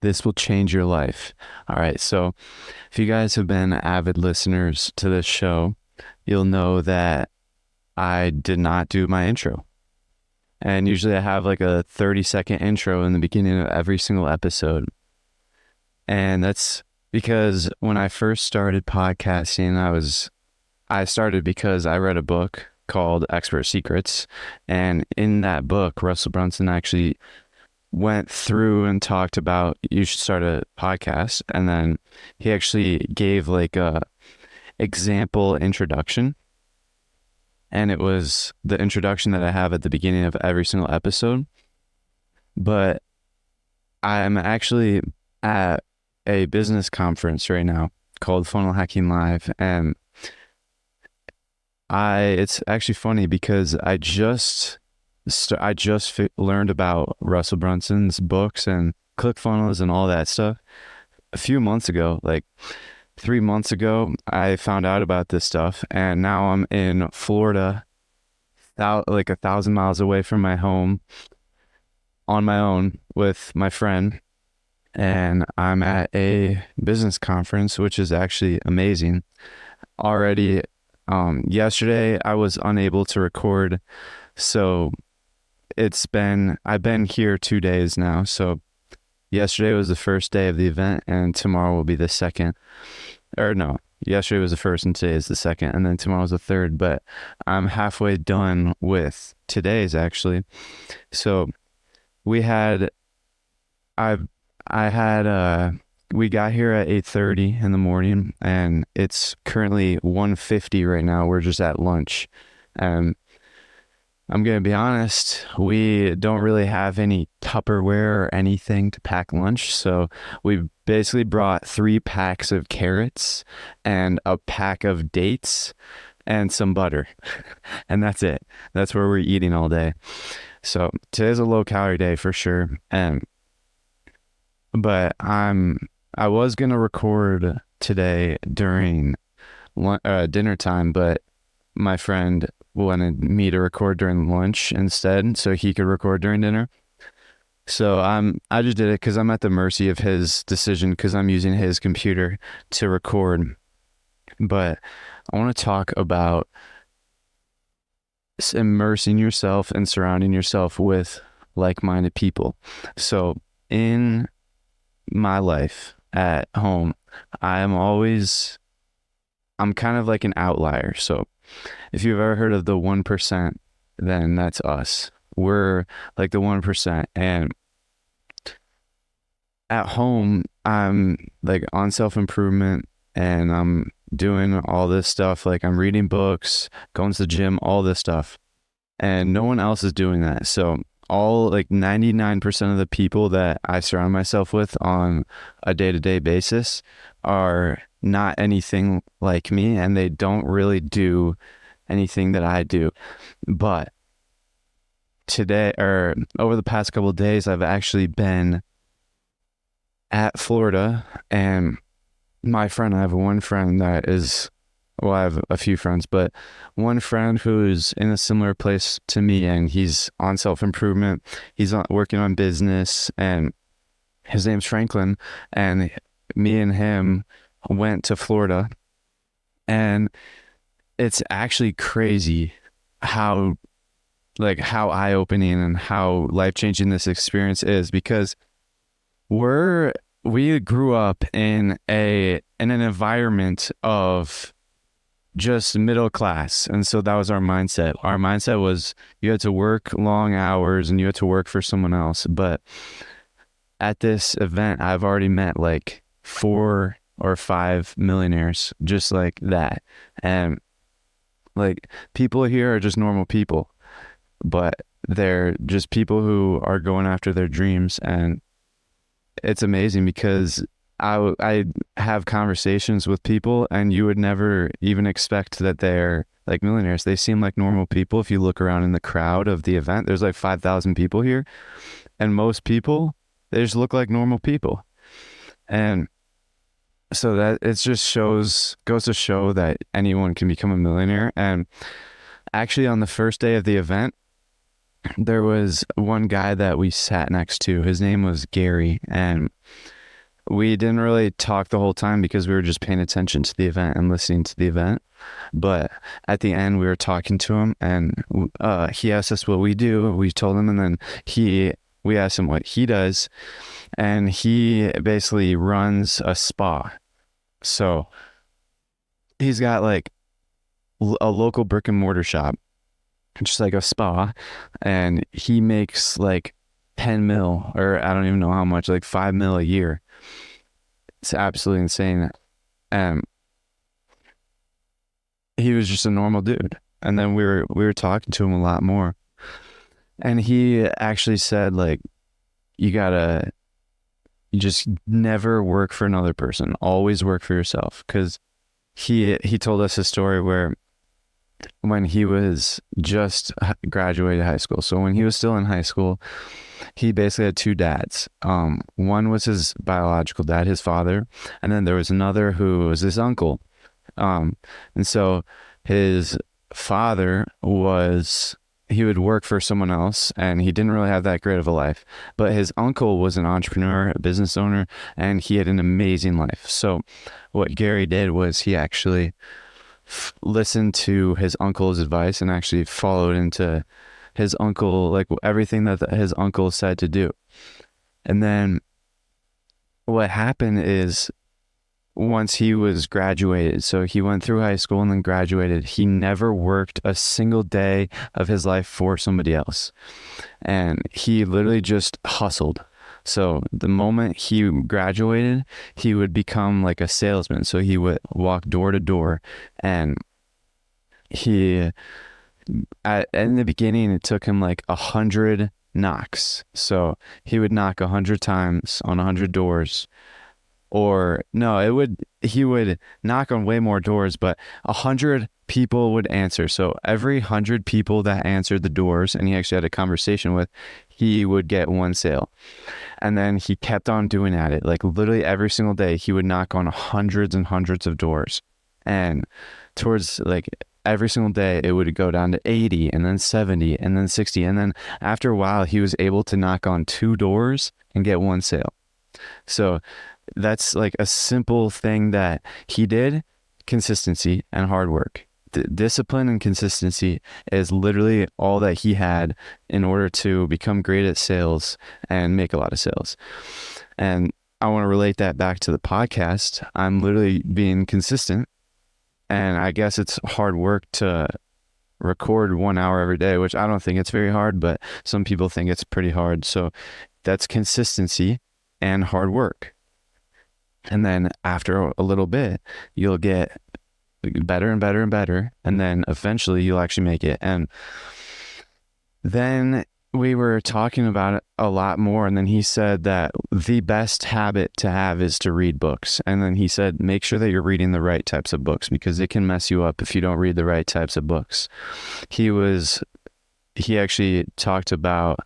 This will change your life. All right. So, if you guys have been avid listeners to this show, you'll know that I did not do my intro. And usually I have like a 30-second intro in the beginning of every single episode. And that's because when I first started podcasting, I started because I read a book called Expert Secrets. And in that book, Russell Brunson actually went through and talked about you should start a podcast. And then he actually gave like a example introduction. And it was the introduction that I have at the beginning of every single episode. But I'm actually at a business conference right now called Funnel Hacking Live. And it's actually funny because I just learned about Russell Brunson's books and ClickFunnels and all that stuff a few months ago. Like 3 months ago, I found out about this stuff, and now I'm in Florida, like 1,000 miles away from my home, on my own with my friend, and I'm at a business conference, which is actually amazing. Already, yesterday I was unable to record, so I've been here 2 days now. So yesterday was the first day of the event, and tomorrow will be the second. Or no, yesterday was the first and today is the second, and then tomorrow's the third. But I'm halfway done with today's actually. So we had, I, I had, we got here at 8:30 in the morning, and it's currently 1:50 right now. We're just at lunch. And I'm going to be honest, we don't really have any Tupperware or anything to pack lunch. So we basically brought 3 packs of carrots and a pack of dates and some butter. And that's it. That's where we're eating all day. So today's a low calorie day for sure. But I was going to record today during dinner time, but my friend wanted me to record during lunch instead so he could record during dinner. So I just did it because I'm at the mercy of his decision because I'm using his computer to record. But I want to talk about immersing yourself and surrounding yourself with like-minded people. So in my life at home, I'm kind of like an outlier. So if you've ever heard of the 1%, then that's us. We're like the 1%. And at home, I'm like on self-improvement and I'm doing all this stuff. Like I'm reading books, going to the gym, all this stuff. And no one else is doing that. So all like 99% of the people that I surround myself with on a day-to-day basis are not anything like me, and they don't really do anything that I do. But today, or over the past couple of days, I've actually been at Florida, and I have one friend that is, well, I have a few friends, but one friend who's in a similar place to me, and he's on self-improvement. He's working on business, and his name's Franklin, and me and him went to Florida, and it's actually crazy how eye-opening and how life-changing this experience is, because we grew up in an environment of just middle class. And so that was our mindset. Our mindset was you had to work long hours and you had to work for someone else. But at this event, I've already met like 4 or 5 millionaires just like that. And like people here are just normal people, but they're just people who are going after their dreams. And it's amazing because I have conversations with people and you would never even expect that they're like millionaires. They seem like normal people. If you look around in the crowd of the event, there's like 5,000 people here, and most people, they just look like normal people. And so that it just goes to show that anyone can become a millionaire. And actually on the first day of the event, there was one guy that we sat next to. His name was Gary, and we didn't really talk the whole time because we were just paying attention to the event and listening to the event. But at the end, we were talking to him, and he asked us what we do. We told him, and then we asked him what he does, and he basically runs a spa. So he's got like a local brick and mortar shop, just like a spa, and he makes like 10 mil, or I don't even know how much, like 5 mil a year. It's absolutely insane. And he was just a normal dude. And then we were talking to him a lot more. And he actually said, like, you just never work for another person. Always work for yourself. Because he told us a story where when he was just graduated high school. So when he was still in high school, he basically had two dads. One was his biological dad, his father, and then there was another who was his uncle. And so his father he would work for someone else, and he didn't really have that great of a life. But his uncle was an entrepreneur, a business owner, and he had an amazing life. So what Gary did was he actually listened to his uncle's advice and actually followed into his uncle, like everything that his uncle said to do. And then what happened is, once he was graduated, so he went through high school and then graduated, he never worked a single day of his life for somebody else. And he literally just hustled. So the moment he graduated, he would become like a salesman. So he would walk door to door, and in the beginning, it took him like 100 knocks. So he would knock 100 times on 100 doors. Or no, he would knock on way more doors, but 100 people would answer. So every 100 people that answered the doors and he actually had a conversation with, he would get one sale. And then he kept on doing at it. Like literally every single day, he would knock on hundreds and hundreds of doors. And towards like every single day, it would go down to 80 and then 70 and then 60. And then after a while, he was able to knock on 2 doors and get one sale. So that's like a simple thing that he did. Consistency and hard work. Discipline and consistency is literally all that he had in order to become great at sales and make a lot of sales. And I want to relate that back to the podcast. I'm literally being consistent, and I guess it's hard work to record 1 hour every day, which I don't think it's very hard, but some people think it's pretty hard. So that's consistency and hard work. And then after a little bit, you'll get better and better and better. And then eventually you'll actually make it. And then we were talking about it a lot more. And then he said that the best habit to have is to read books. And then he said, make sure that you're reading the right types of books, because it can mess you up if you don't read the right types of books. He actually talked about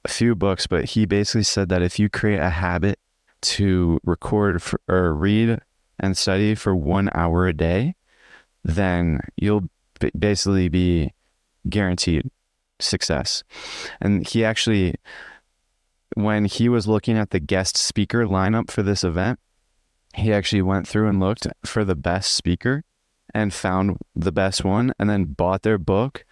a few books, but he basically said that if you create a habit to record or read and study for 1 hour a day, then you'll basically be guaranteed success. And he actually, when he was looking at the guest speaker lineup for this event, he actually went through and looked for the best speaker and found the best one and then bought their book.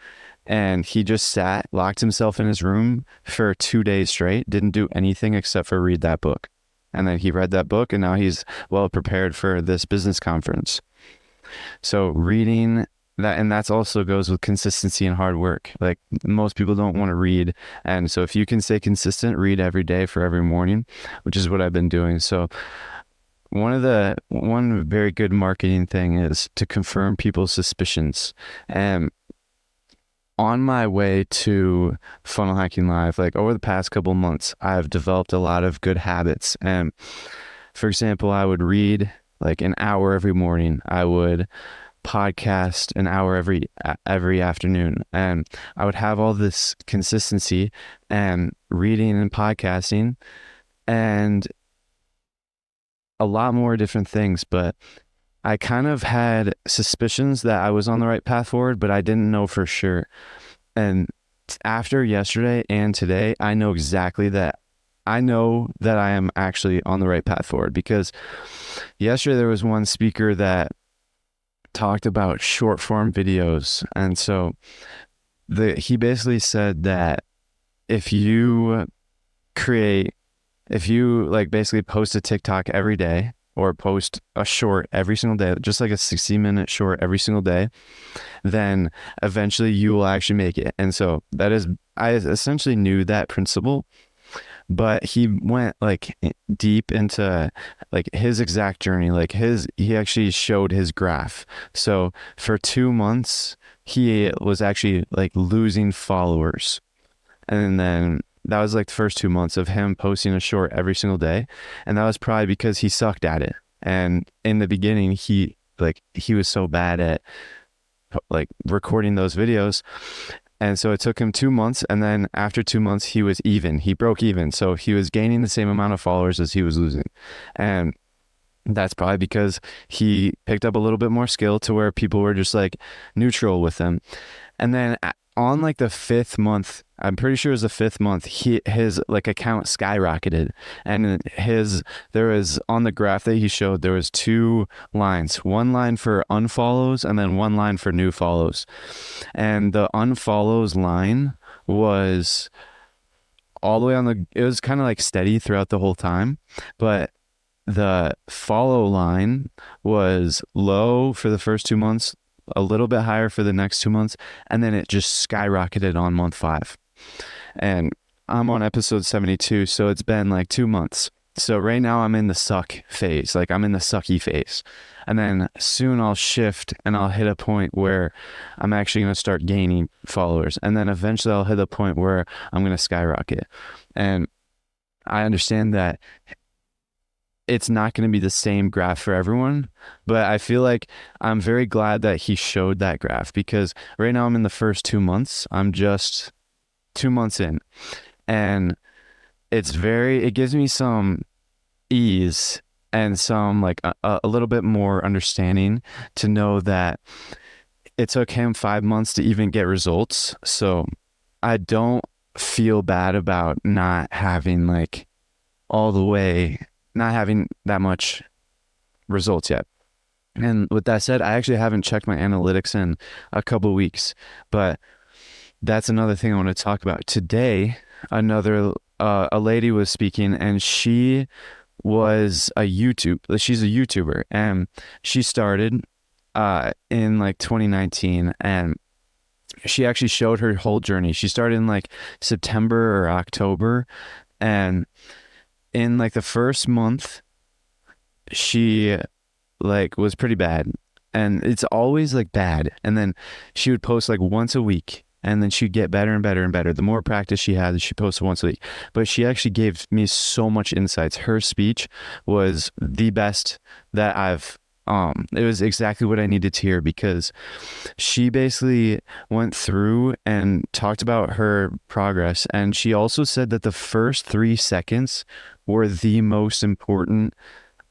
And he just locked himself in his room for 2 days straight, didn't do anything except for read that book. And then he read that book, and now he's well prepared for this business conference. So reading that, and that's also goes with consistency and hard work. Like most people don't want to read. And so if you can stay consistent, read every day for every morning, which is what I've been doing. So one very good marketing thing is to confirm people's suspicions. And on my way to Funnel Hacking Live, like over the past couple months, I've developed a lot of good habits. And for example, I would read like an hour every morning. I would podcast an hour every afternoon. And I would have all this consistency and reading and podcasting and a lot more different things. But I kind of had suspicions that I was on the right path forward, but I didn't know for sure. And after yesterday and today, I know exactly that. I know that I am actually on the right path forward, because yesterday there was one speaker that talked about short form videos. And so he basically said that if you if you like basically post a TikTok every day, or post a short every single day, just like a 60-minute short every single day, then eventually you will actually make it. And so I essentially knew that principle, but he went like deep into like his exact journey. Like he actually showed his graph. So for 2 months, he was actually like losing followers. And then that was like the first 2 months of him posting a short every single day. And that was probably because he sucked at it. And in the beginning, he was so bad at like recording those videos. And so it took him 2 months. And then after 2 months, he broke even. So he was gaining the same amount of followers as he was losing. And that's probably because he picked up a little bit more skill to where people were just like neutral with him. And then on like the 5th month, I'm pretty sure it was the 5th month, his like account skyrocketed. And there was, on the graph that he showed, there was 2 lines, one line for unfollows and then one line for new follows. And the unfollows line was all the way it was kind of like steady throughout the whole time, but the follow line was low for the first 2 months, a little bit higher for the next 2 months, and then it just skyrocketed on month 5. And I'm on episode 72, so it's been like 2 months. So right now I'm in the suck phase, like I'm in the sucky phase. And then soon I'll shift and I'll hit a point where I'm actually going to start gaining followers. And then eventually I'll hit a point where I'm going to skyrocket. And I understand that it's not going to be the same graph for everyone, but I feel like I'm very glad that he showed that graph, because right now I'm in the first 2 months. I'm just 2 months in, and it gives me some ease and some like a little bit more understanding to know that it took him 5 months to even get results. So I don't feel bad about not having not having that much results yet. And with that said, I actually haven't checked my analytics in a couple weeks, but that's another thing I want to talk about. Today, a lady was speaking, and she's a YouTuber, and she started in like 2019, and she actually showed her whole journey. She started in like September or October, and in like the first month, she like was pretty bad, and it's always like bad. And then she would post like once a week, and then she'd get better and better and better. The more practice she had, she posted once a week. But she actually gave me so much insights. Her speech was the best that it was exactly what I needed to hear, because she basically went through and talked about her progress. And she also said that the first 3 seconds were the most important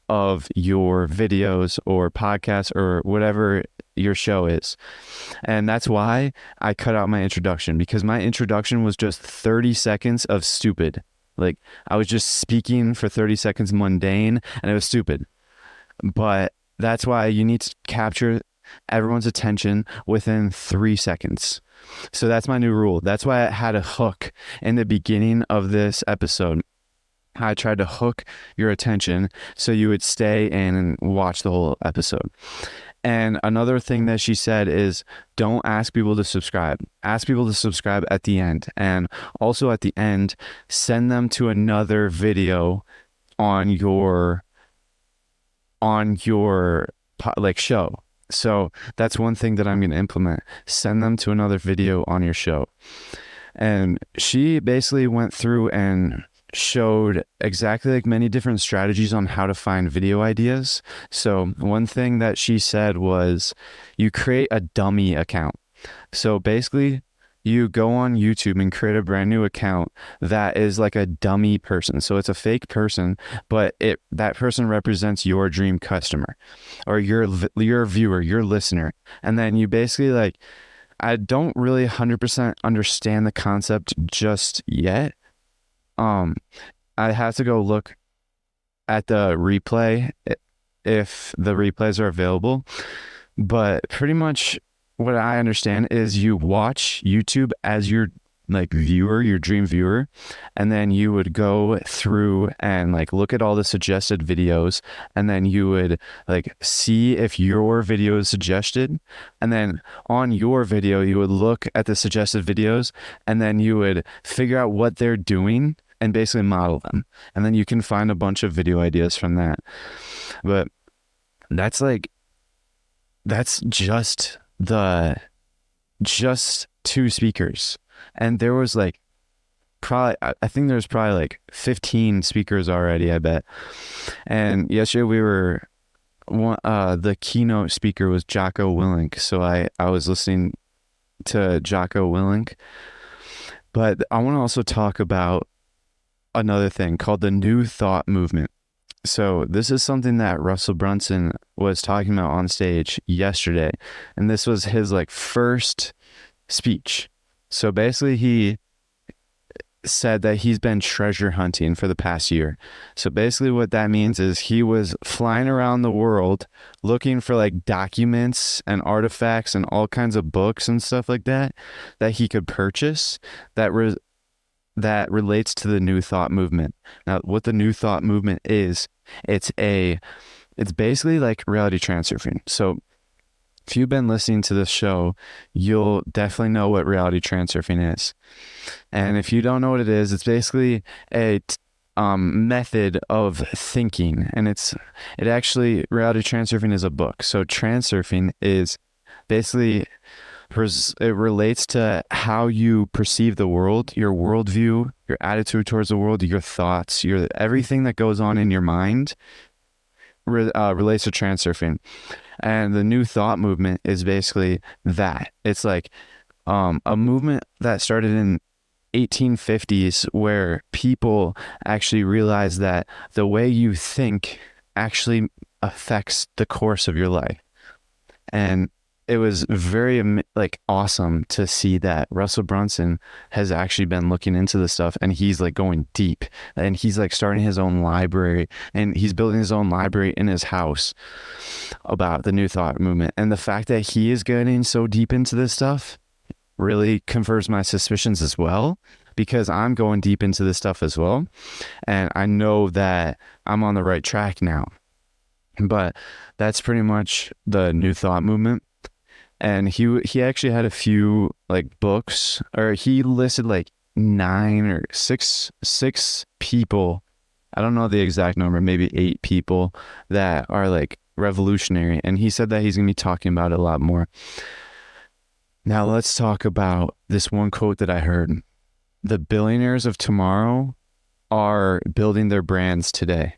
of your videos or podcasts or whatever your show is. And that's why I cut out my introduction, because my introduction was just 30 seconds of stupid. Like I was just speaking for 30 seconds mundane, and it was stupid. But that's why you need to capture everyone's attention within 3 seconds. So that's my new rule. That's why I had a hook in the beginning of this episode. I tried to hook your attention so you would stay in and watch the whole episode. And another thing that she said is, don't ask people to subscribe. Ask people to subscribe at the end. And also at the end, send them to another video on your like show. So that's one thing that I'm going to implement. Send them to another video on your show. And she basically went through and showed exactly like many different strategies on how to find video ideas. So one thing that she said was, you create a dummy account. So basically you go on YouTube and create a brand new account that is like a dummy person. So it's a fake person, but that person represents your dream customer or your viewer, your listener. And then you basically like I don't really 100% understand the concept just yet. Um, I have to go look at the replay if the replays are available. But pretty much what I understand is you watch YouTube as your like viewer, your dream viewer, and then you would go through and like look at all the suggested videos, and then you would like see if your video is suggested, and then on your video you would look at the suggested videos, and then you would figure out what they're doing and basically model them, and then you can find a bunch of video ideas from that. But that's like that's just two speakers, and there was like probably I think there's probably like 15 speakers already, I bet. And yesterday we were the keynote speaker was Jocko Willink, so I was listening to Jocko Willink. But I want to also talk about another thing called the New Thought movement. So this is something that Russell Brunson was talking about on stage yesterday, and this was his like first speech. So basically he said that he's been treasure hunting for the past year. So basically what that means is he was flying around the world looking for like documents and artifacts and all kinds of books and stuff like that he could purchase that relates to the New Thought movement. Now, what the New Thought movement is, it's basically like reality transurfing. So if you've been listening to this show, you'll definitely know what reality transurfing is. And if you don't know what it is, it's basically a method of thinking. And reality transurfing is a book. So transurfing is basically, it relates to how you perceive the world, your worldview, your attitude towards the world, your thoughts, everything that goes on in your mind relates to transurfing. And the New Thought movement is basically that. It's like a movement that started in 1850s where people actually realized that the way you think actually affects the course of your life. And it was very like awesome to see that Russell Brunson has actually been looking into this stuff, and he's like going deep, and he's like starting his own library, and he's building his own library in his house about the New Thought movement. And the fact that he is getting so deep into this stuff really confirms my suspicions as well, because I'm going deep into this stuff as well, and I know that I'm on the right track now. But that's pretty much the New Thought movement. And he actually had a few like books, or he listed like 9 or 6 people. I don't know the exact number, maybe 8 people that are like revolutionary. And he said that he's going to be talking about it a lot more. Now let's talk about this one quote that I heard. The billionaires of tomorrow are building their brands today.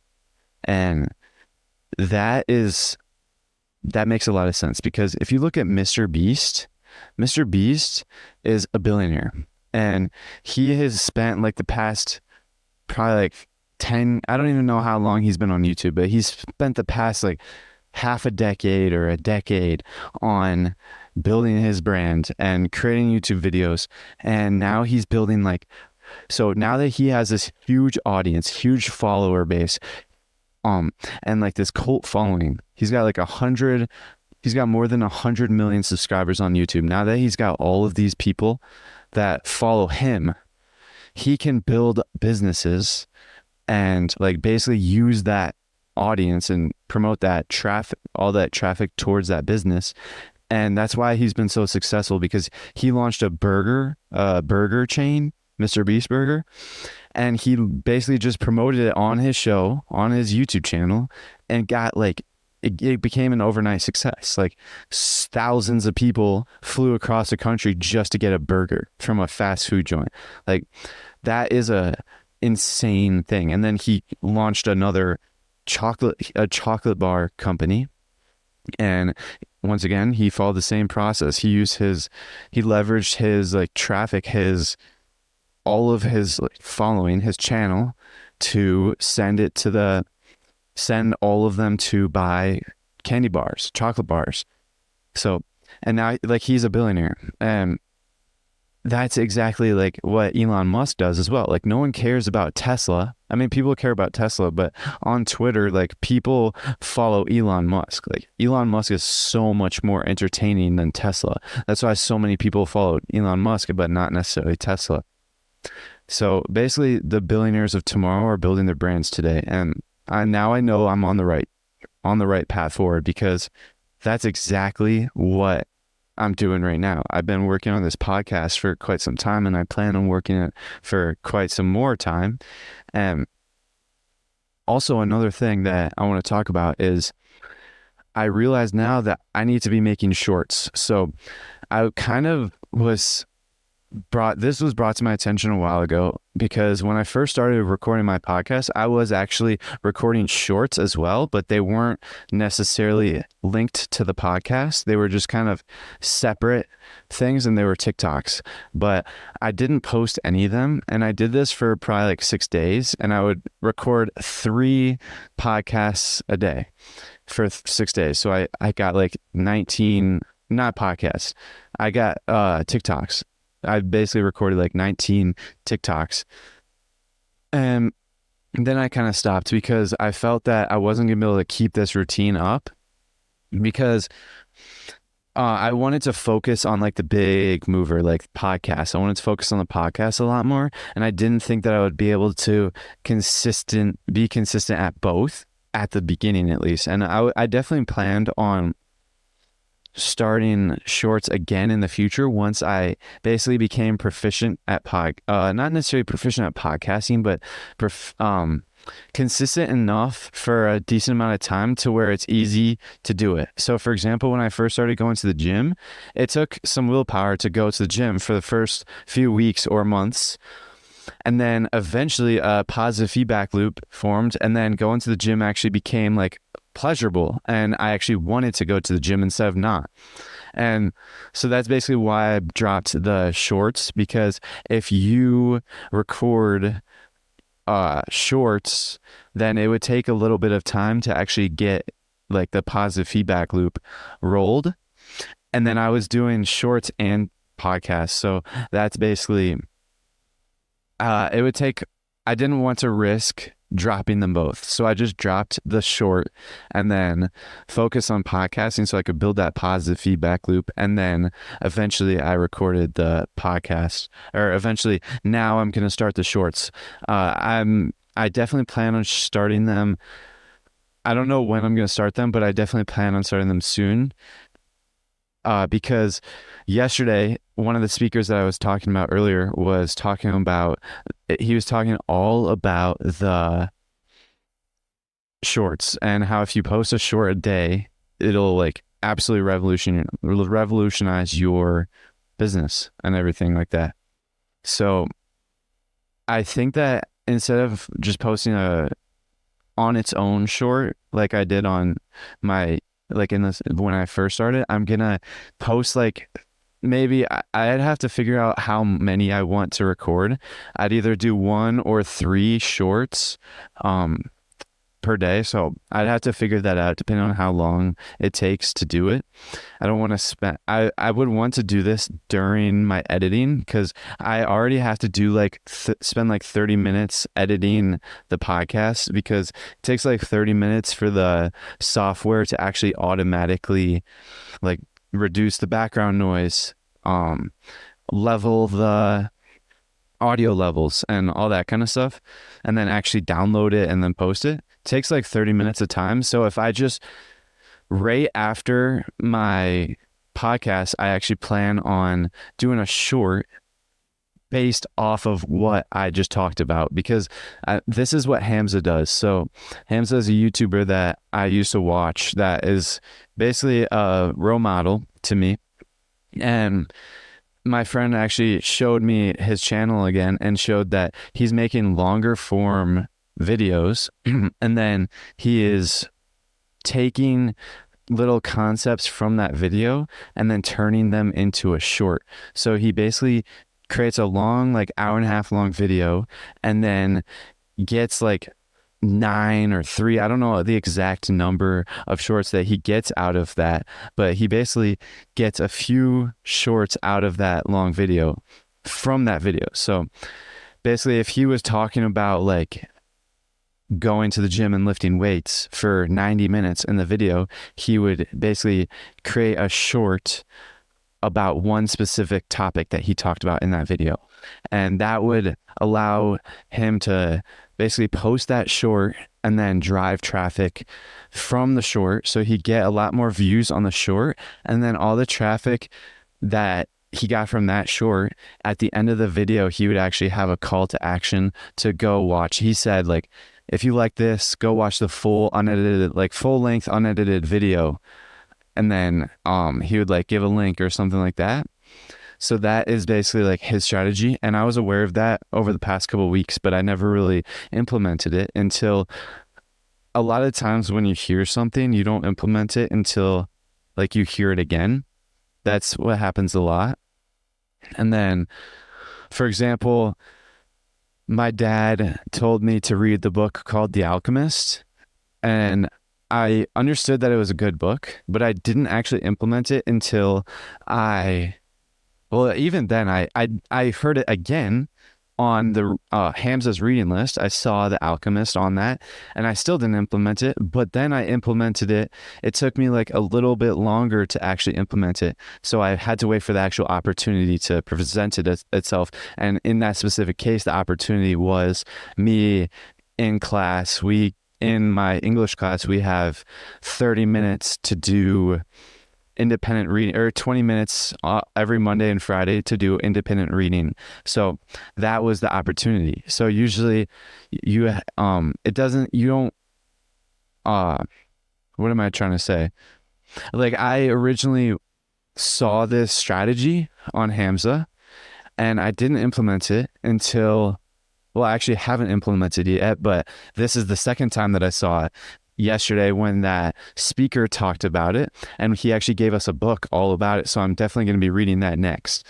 And that makes a lot of sense, because if you look at Mr. Beast is a billionaire, and he has spent like the past probably like 10, I don't even know how long he's been on YouTube, but he's spent the past like half a decade or a decade on building his brand and creating YouTube videos. And now he's building so now that he has this huge audience, huge follower base, and like this cult following, he's got more than 100 million subscribers on YouTube. Now that he's got all of these people that follow him, he can build businesses and like basically use that audience and promote that traffic, all that traffic towards that business. And that's why he's been so successful, because he launched a burger chain, Mr. Beast Burger. And he basically just promoted it on his show, on his YouTube channel, and got like, it became an overnight success. Like thousands of people flew across the country just to get a burger from a fast food joint. Like that is a insane thing. And then he launched another chocolate bar company. And once again, he followed the same process. He leveraged his like traffic, all of his following, his channel, to send all of them to buy candy bars, chocolate bars. So And now like he's a billionaire. And that's exactly like what Elon Musk does as well. Like no one cares about Tesla. I mean, people care about Tesla, but on Twitter, like people follow Elon Musk. Like Elon Musk is so much more entertaining than Tesla. That's why so many people follow Elon Musk, but not necessarily Tesla. So basically, the billionaires of tomorrow are building their brands today, and now I know I'm on the right path forward because that's exactly what I'm doing right now. I've been working on this podcast for quite some time, and I plan on working it for quite some more time. And also another thing that I want to talk about is I realize now that I need to be making shorts. So I kind of was this was brought to my attention a while ago because when I first started recording my podcast, I was actually recording shorts as well, but they weren't necessarily linked to the podcast. They were just kind of separate things, and they were TikToks, but I didn't post any of them. And I did this for probably like 6 days, and I would record 3 podcasts a day for 6 days. So I got like 19, not podcasts. I got TikToks. I basically recorded like 19 TikToks. And then I kind of stopped because I felt that I wasn't going to be able to keep this routine up because I wanted to focus on like the big mover, like podcasts. I wanted to focus on the podcast a lot more. And I didn't think that I would be able to be consistent at both at the beginning, at least. And I definitely planned on starting shorts again in the future once I basically became proficient at not necessarily proficient at podcasting, but consistent enough for a decent amount of time to where it's easy to do it. So for example, when I first started going to the gym, it took some willpower to go to the gym for the first few weeks or months. And then eventually a positive feedback loop formed, and then going to the gym actually became like pleasurable, and I actually wanted to go to the gym instead of not. And so that's basically why I dropped the shorts, because if you record shorts, then it would take a little bit of time to actually get like the positive feedback loop rolled. And then I was doing shorts and podcasts, so that's basically it would take, I didn't want to risk dropping them both. So I just dropped the short and then focus on podcasting so I could build that positive feedback loop. And then eventually I recorded the podcast, or eventually now I'm going to start the shorts. I definitely plan on starting them. I don't know when I'm going to start them, but I definitely plan on starting them soon. Because yesterday, one of the speakers that I was talking about earlier was talking all about the shorts and how if you post a short a day, it'll like absolutely revolutionize your business and everything like that. So I think that instead of just posting on its own short, like I did on my, like in this, when I first started, I'm gonna post like, maybe I'd have to figure out how many I want to record. I'd either do 1 or 3 shorts per day. So I'd have to figure that out depending on how long it takes to do it. I don't want to I would want to do this during my editing, because I already have to do like spend like 30 minutes editing the podcast, because it takes like 30 minutes for the software to actually automatically like reduce the background noise, level the audio levels and all that kind of stuff, and then actually download it and then post it. It takes like 30 minutes of time. So if I just right after my podcast, I actually plan on doing a short based off of what I just talked about, because this is what Hamza does. So Hamza is a YouTuber that I used to watch that is basically a role model to me. And my friend actually showed me his channel again and showed that he's making longer form videos and then he is taking little concepts from that video and then turning them into a short. So he basically creates a long, like hour and a half long video, and then gets like 9 or 3. I don't know the exact number of shorts that he gets out of that, but he basically gets a few shorts out of that long video from that video. So basically, if he was talking about like going to the gym and lifting weights for 90 minutes in the video, he would basically create a short about one specific topic that he talked about in that video. And that would allow him to basically post that short and then drive traffic from the short. So he'd get a lot more views on the short. And then all the traffic that he got from that short, at the end of the video, he would actually have a call to action to go watch. He said, like, if you like this, go watch the full unedited, like full length unedited video. And then he would like give a link or something like that. So that is basically like his strategy. And I was aware of that over the past couple of weeks, but I never really implemented it until a lot of times when you hear something, you don't implement it until like you hear it again. That's what happens a lot. And then, for example, my dad told me to read the book called The Alchemist, and I understood that it was a good book, but I didn't actually implement it until even then I heard it again on the Hamza's reading list. I saw The Alchemist on that, and I still didn't implement it, but then I implemented it. It took me like a little bit longer to actually implement it. So I had to wait for the actual opportunity to present itself. And in that specific case, the opportunity was me in class. In my English class, we have 30 minutes to do independent reading, or 20 minutes every Monday and Friday to do independent reading. So that was the opportunity. So usually what am I trying to say? Like, I originally saw this strategy on Hamza and I didn't implement it until, well, I actually haven't implemented it yet, but this is the second time that I saw it, yesterday when that speaker talked about it, and he actually gave us a book all about it. So I'm definitely going to be reading that next.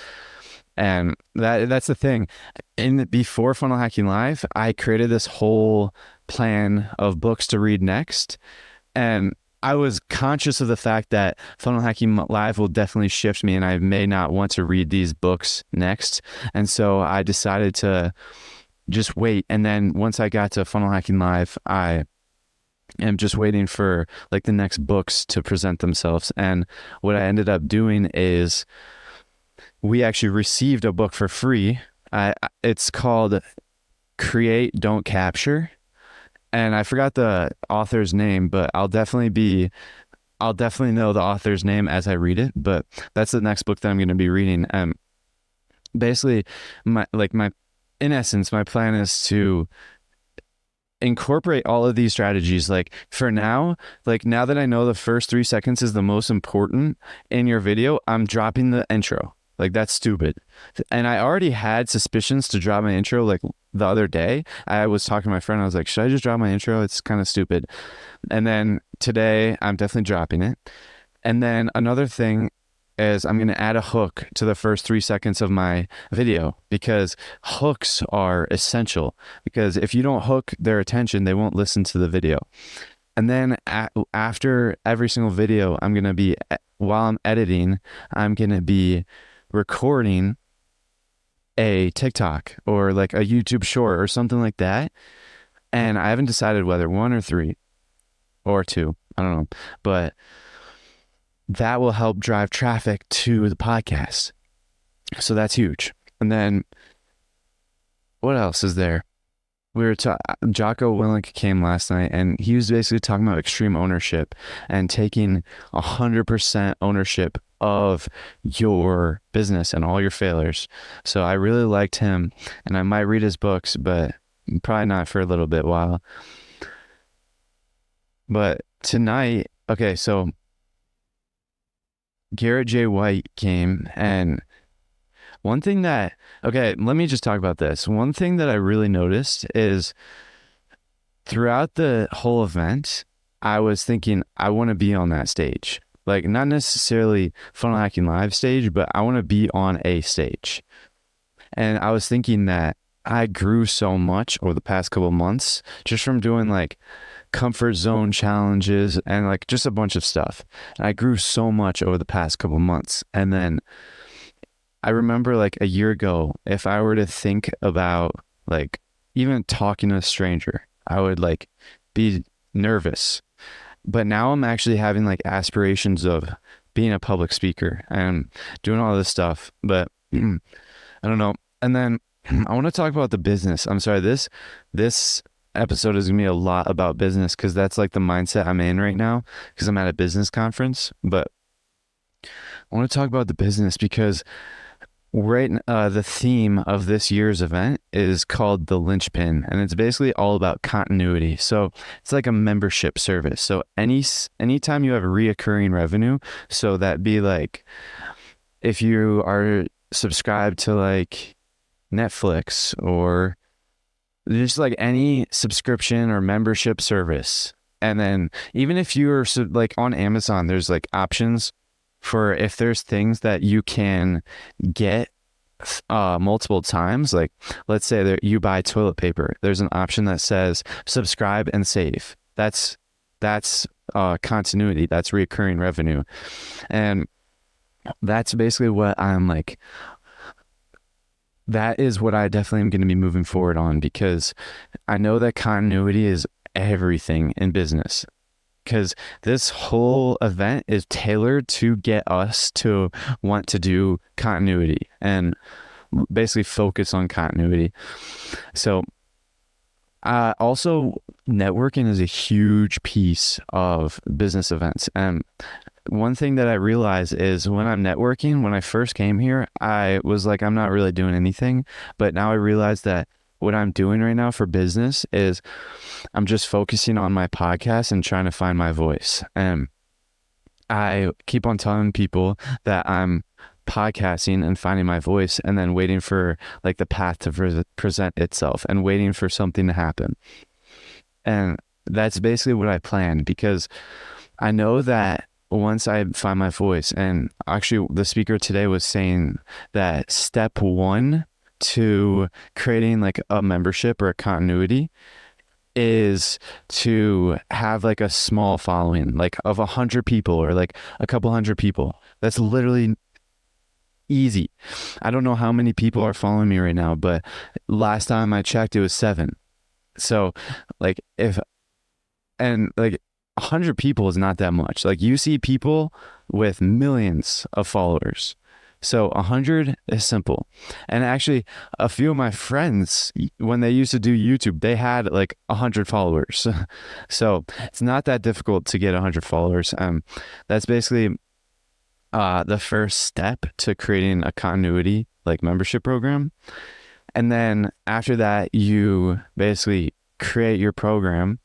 And that's the thing. Before Funnel Hacking Live, I created this whole plan of books to read next. And I was conscious of the fact that Funnel Hacking Live will definitely shift me and I may not want to read these books next. And so I decided to just wait. And then once I got to Funnel Hacking Live, I am just waiting for like the next books to present themselves. And what I ended up doing is we actually received a book for free. It's called Create, Don't Capture. And I forgot the author's name, but I'll definitely know the author's name as I read it. But that's the next book that I'm going to be reading. Basically, in essence, my plan is to incorporate all of these strategies. Like for now, like now that I know the first 3 seconds is the most important in your video, I'm dropping the intro. Like, that's stupid. And I already had suspicions to drop my intro. Like the other day, I was talking to my friend. I was like, should I just drop my intro? It's kind of stupid. And then today I'm definitely dropping it. And then another thing is I'm going to add a hook to the first 3 seconds of my video, because hooks are essential, because if you don't hook their attention, they won't listen to the video. And then after every single video, while I'm editing, I'm going to be recording a TikTok or like a YouTube short or something like that. And I haven't decided whether 1 or 3 or 2, I don't know, but that will help drive traffic to the podcast. So that's huge. And then what else is there? Jocko Willink came last night, and he was basically talking about extreme ownership and taking 100% ownership of your business and all your failures. So I really liked him, and I might read his books, but probably not for a little bit while. But tonight, okay, so Garrett J. White came, and let me just talk about this. One thing that I really noticed is throughout the whole event, I was thinking, I want to be on that stage. Like, not necessarily Funnel Hacking Live stage, but I want to be on a stage. And I was thinking that I grew so much over the past couple of months just from doing like comfort zone challenges and like just a bunch of stuff. And I grew so much over the past couple of months. And then I remember like a year ago, if I were to think about like even talking to a stranger, I would like be nervous. But now I'm actually having like aspirations of being a public speaker and doing all this stuff. But I don't know. And then I want to talk about the business. I'm sorry, this episode is gonna be a lot about business because that's like the mindset I'm in right now because I'm at a business conference. But I want to talk about the business because the theme of this year's event is called the Linchpin, and it's basically all about continuity. So it's like a membership service. So anytime you have reoccurring revenue, so that be like if you are subscribed to like Netflix or just like any subscription or membership service. And then even if you're like on Amazon, there's like options for if there's things that you can get multiple times. Like let's say that you buy toilet paper, there's an option that says subscribe and save. That's continuity. That's recurring revenue. And that's basically what I'm like, that is what I definitely am going to be moving forward on because I know that continuity is everything in business. Because this whole event is tailored to get us to want to do continuity and basically focus on continuity. So also networking is a huge piece of business events. And one thing that I realized is when I'm networking, when I first came here, I was like, I'm not really doing anything. But now I realize that what I'm doing right now for business is I'm just focusing on my podcast and trying to find my voice. And I keep on telling people that I'm podcasting and finding my voice and then waiting for like the path to present itself and waiting for something to happen. And that's basically what I planned because I know that once I find my voice, and actually the speaker today was saying that step one to creating like a membership or a continuity is to have like a small following, like of 100 people or like a couple hundred people. That's literally easy. I don't know how many people are following me right now, but last time I checked, it was 7. So like like 100 people is not that much. Like you see people with millions of followers. So 100 is simple. And actually a few of my friends, when they used to do YouTube, they had like 100 followers. So it's not that difficult to get 100 followers. That's basically the first step to creating a continuity like membership program. And then after that, you basically create your program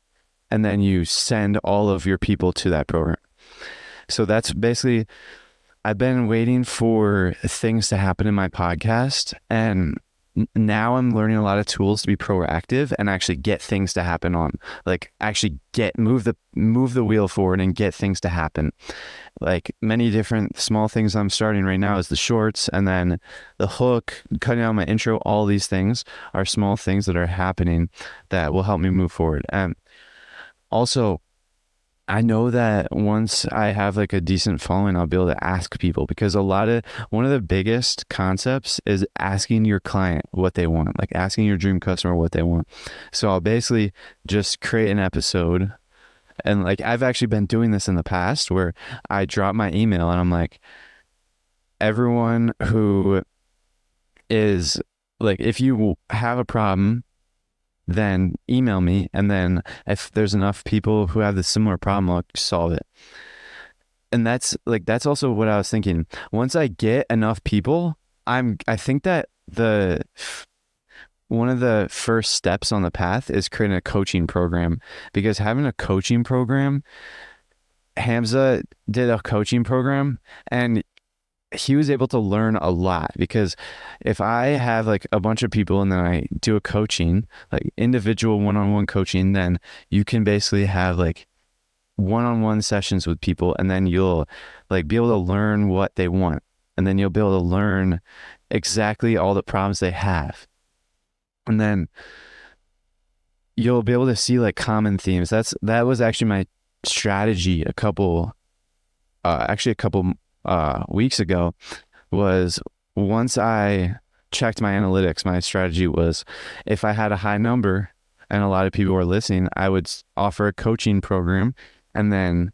and then you send all of your people to that program. So that's basically, I've been waiting for things to happen in my podcast, and now I'm learning a lot of tools to be proactive and actually get things to happen on, like actually move the wheel forward and get things to happen. Like many different small things I'm starting right now is the shorts and then the hook, cutting out my intro. All these things are small things that are happening that will help me move forward. And also, I know that once I have like a decent following, I'll be able to ask people, because one of the biggest concepts is asking your client what they want, like asking your dream customer what they want. So I'll basically just create an episode, and like I've actually been doing this in the past where I drop my email and I'm like, everyone who is like, if you have a problem, then email me, and then if there's enough people who have the similar problem, I'll solve it. And that's also what I was thinking. Once I get enough people, I think that one of the first steps on the path is creating a coaching program, because having a coaching program, Hamza did a coaching program and he was able to learn a lot, because if I have like a bunch of people and then I do a coaching, like individual one-on-one coaching, then you can basically have like one-on-one sessions with people, and then you'll like be able to learn what they want, and then you'll be able to learn exactly all the problems they have. And then you'll be able to see like common themes. That was actually my strategy a couple weeks ago, was once I checked my analytics, my strategy was, if I had a high number and a lot of people were listening, I would offer a coaching program and then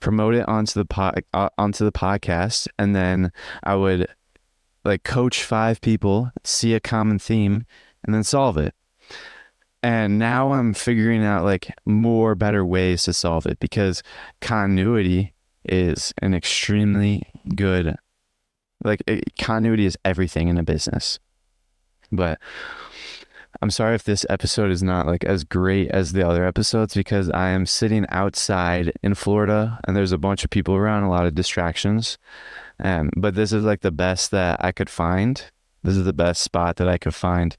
promote it onto the podcast, and then I would like coach 5 people, see a common theme, and then solve it. And now I'm figuring out like more better ways to solve it, because continuity is an extremely good, continuity is everything in a business. But I'm sorry if this episode is not like as great as the other episodes, because I am sitting outside in Florida and there's a bunch of people around, a lot of distractions. But this is like the best that I could find. This is the best spot that I could find.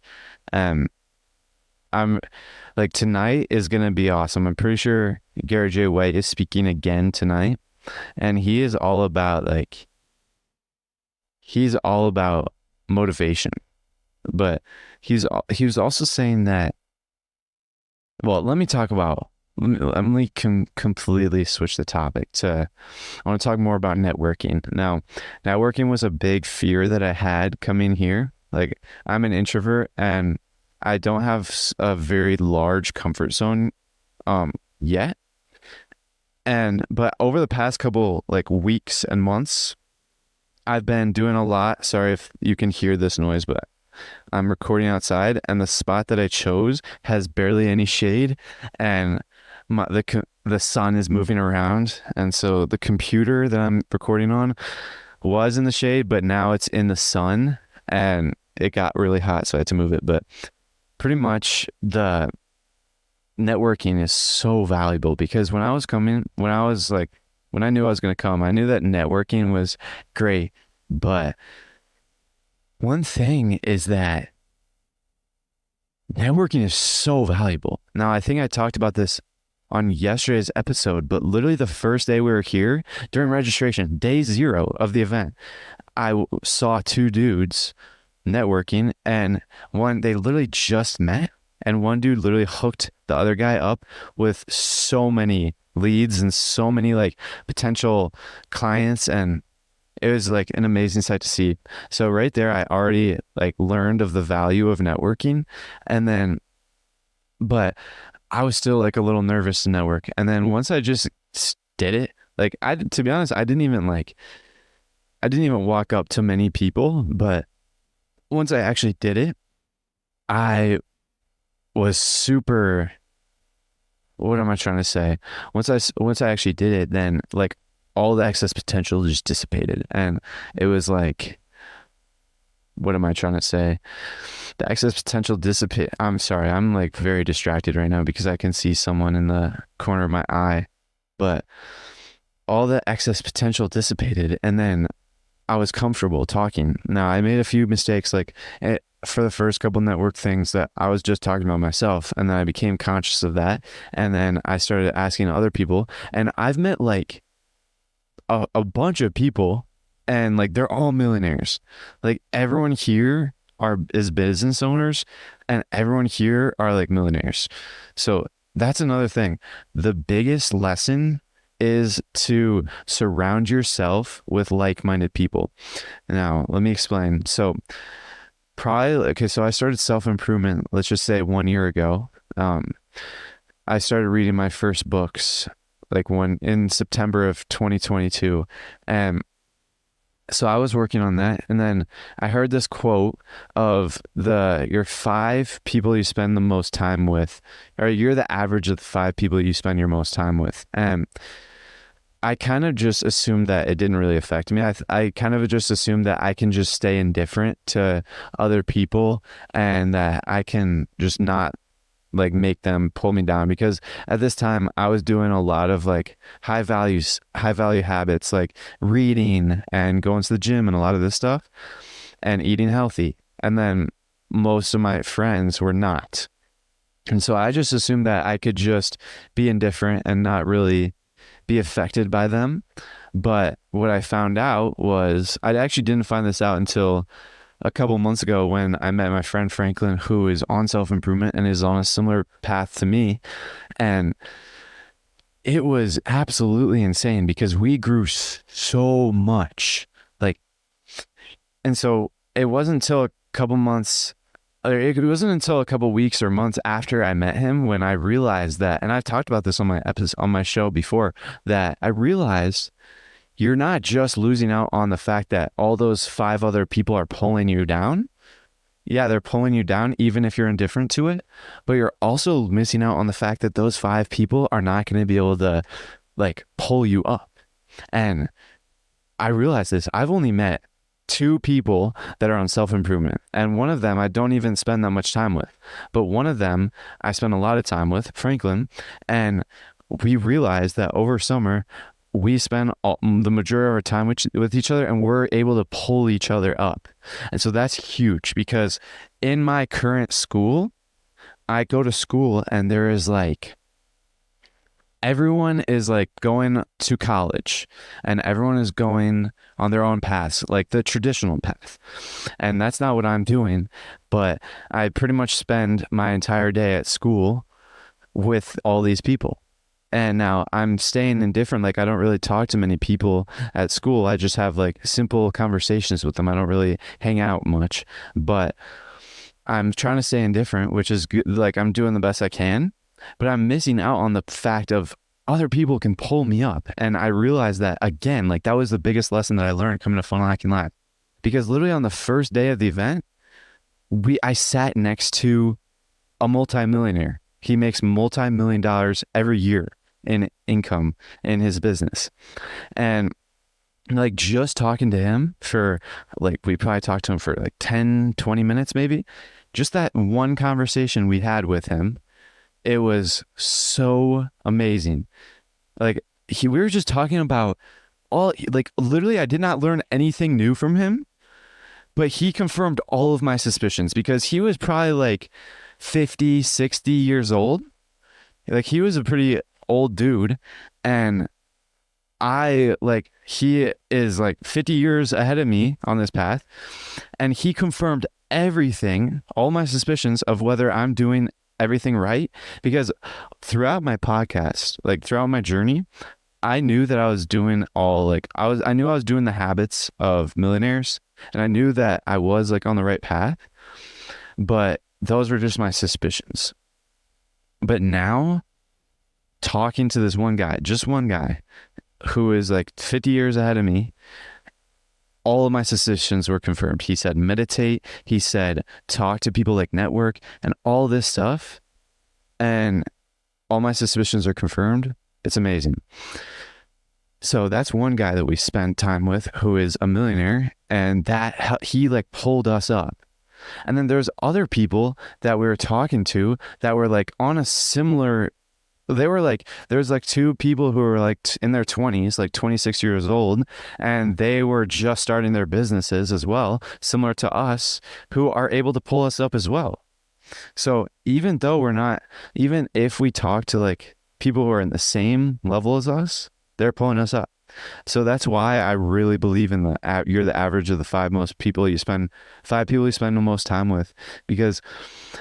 I'm like, tonight is going to be awesome. I'm pretty sure Gary J. White is speaking again tonight, and he's all about motivation. But he was also saying that, well, let me completely switch the topic I want to talk more about networking. Now, networking was a big fear that I had coming here. Like, I'm an introvert and I don't have a very large comfort zone yet. But over the past couple like weeks and months, I've been doing a lot. Sorry if you can hear this noise, but I'm recording outside, and the spot that I chose has barely any shade, and the sun is moving around, and so the computer that I'm recording on was in the shade, but now it's in the sun, and it got really hot, so I had to move it. But pretty much the networking is so valuable, because when I knew I was going to come, I knew that networking was great. But one thing is that networking is so valuable. Now, I think I talked about this on yesterday's episode, but literally the first day we were here during registration, day 0 of the event, I saw 2 dudes networking, and they literally just met, and one dude literally hooked the other guy up with so many leads and so many like potential clients, and it was like an amazing sight to see. So right there, I already like learned of the value of networking, but I was still like a little nervous to network. And then once I just did it, like to be honest, I didn't even walk up to many people, but once I actually did it, I was super, what am I trying to say? Once I actually did it, then like all the excess potential just dissipated. And it was like, what am I trying to say? The excess potential dissipate. I'm sorry. I'm like very distracted right now because I can see someone in the corner of my eye, but all the excess potential dissipated. And then I was comfortable talking. Now, I made a few mistakes, like for the first couple network things that I was just talking about myself, and then I became conscious of that, and then I started asking other people, and I've met like a bunch of people, and like they're all millionaires. Like everyone here is business owners, and everyone here are like millionaires. So that's another thing. The biggest lesson is to surround yourself with like-minded people. Now, let me explain. So so I started self-improvement, let's just say 1 year ago. I started reading my first books like in September of 2022. And so I was working on that. And then I heard this quote of your 5 people you spend the most time with, or you're the average of the 5 people you spend your most time with. And I kind of just assumed that it didn't really affect me. I kind of just assumed that I can just stay indifferent to other people, and that I can just not like make them pull me down, because at this time I was doing a lot of like high value habits, like reading and going to the gym and a lot of this stuff, and eating healthy. And then most of my friends were not. And so I just assumed that I could just be indifferent and not really be affected by them. But what I found out was, I actually didn't find this out until a couple months ago when I met my friend Franklin, who is on self-improvement and is on a similar path to me. And it was absolutely insane because we grew so much. Like, and so it wasn't until a couple months, or it wasn't until a couple weeks or months after I met him when I realized that, and I've talked about this on my episode, on my show before, that I realized you're not just losing out on the fact that all those 5 other people are pulling you down. Yeah, they're pulling you down even if you're indifferent to it, but you're also missing out on the fact that those 5 people are not going to be able to like pull you up. And I realized this. I've only met 2 people that are on self-improvement, and one of them I don't even spend that much time with, but one of them I spend a lot of time with, Franklin. And we realized that over summer we spend the majority of our time with each other, and we're able to pull each other up. And so that's huge because in my current school, I go to school and there is like, everyone is like going to college and everyone is going on their own paths, like the traditional path. And that's not what I'm doing, but I pretty much spend my entire day at school with all these people. And now I'm staying indifferent. Like, I don't really talk to many people at school. I just have like simple conversations with them. I don't really hang out much, but I'm trying to stay indifferent, which is good. Like, I'm doing the best I can, but I'm missing out on the fact of other people can pull me up. And I realized that again, like that was the biggest lesson that I learned coming to Funnel Hacking Live, because literally on the first day of the event, I sat next to a multimillionaire. He makes multi-million dollars every year in income in his business. And like just talking to him for like, we probably talked to him for like 10, 20 minutes, maybe. Just that one conversation we had with him, it was so amazing. Like we were just talking about like literally I did not learn anything new from him, but he confirmed all of my suspicions because he was probably like 50, 60 years old. Like he was a pretty old dude, and he is like 50 years ahead of me on this path, and he confirmed everything, all my suspicions of whether I'm doing everything right. Because throughout my podcast, like throughout my journey, I knew that I was doing I knew I was doing the habits of millionaires, and I knew that I was like on the right path, but those were just my suspicions. But now, talking to this just one guy who is like 50 years ahead of me, all of my suspicions were confirmed. He said, meditate. He said, talk to people, like network, and all this stuff. And all my suspicions are confirmed. It's amazing. So that's one guy that we spent time with who is a millionaire, and that he like pulled us up. And then there's other people that we were talking to that were like on a similar, there's like 2 people who were like in their 20s, like 26 years old, and they were just starting their businesses as well, similar to us, who are able to pull us up as well. So even if we talk to like people who are in the same level as us, they're pulling us up. So that's why I really believe in you're the average of the 5 people you spend the most time with, because